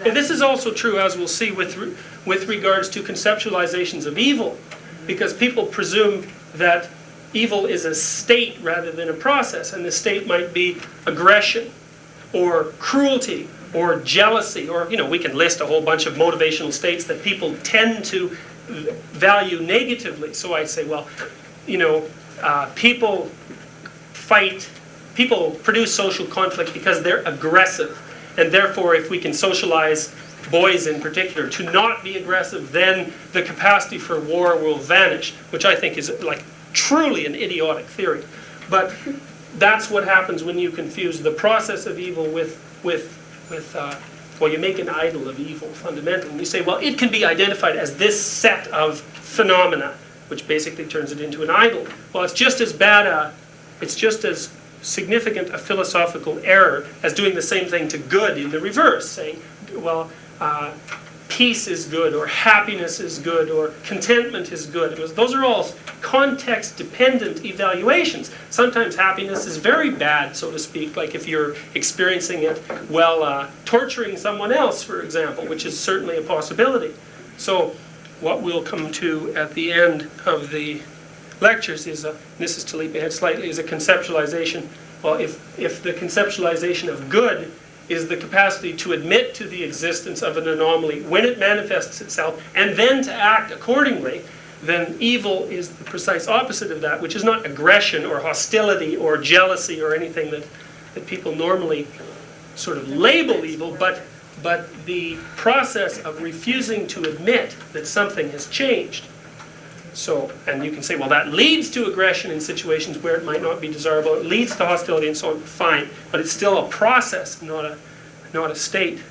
And this is also true, as we'll see, with regards to conceptualizations of evil, because people presume that evil is a state rather than a process, and the state might be aggression, or cruelty, or jealousy, or, you know, we can list a whole bunch of motivational states that people tend to value negatively. So I say, well, you know, people produce social conflict because they're aggressive. And therefore, if we can socialize boys in particular to not be aggressive, then the capacity for war will vanish, which I think is like truly an idiotic theory. But that's what happens when you confuse the process of evil with well, you make an idol of evil fundamentally. And you say, well, it can be identified as this set of phenomena, which basically turns it into an idol. Well, it's just as bad it's just as significant a philosophical error as doing the same thing to good in the reverse, saying, well, peace is good, or happiness is good, or contentment is good. Those are all context-dependent evaluations. Sometimes happiness is very bad, so to speak, like if you're experiencing it while torturing someone else, for example, which is certainly a possibility. So what we'll come to at the end of the lectures is, this is to leap ahead slightly, is a conceptualization. Well, if the conceptualization of good is the capacity to admit to the existence of an anomaly when it manifests itself, and then to act accordingly, then evil is the precise opposite of that, which is not aggression or hostility or jealousy or anything that people normally sort of label evil, but the process of refusing to admit that something has changed. So, and you can say, well, that leads to aggression in situations where it might not be desirable. It leads to hostility and so on. Fine, but it's still a process, not a state.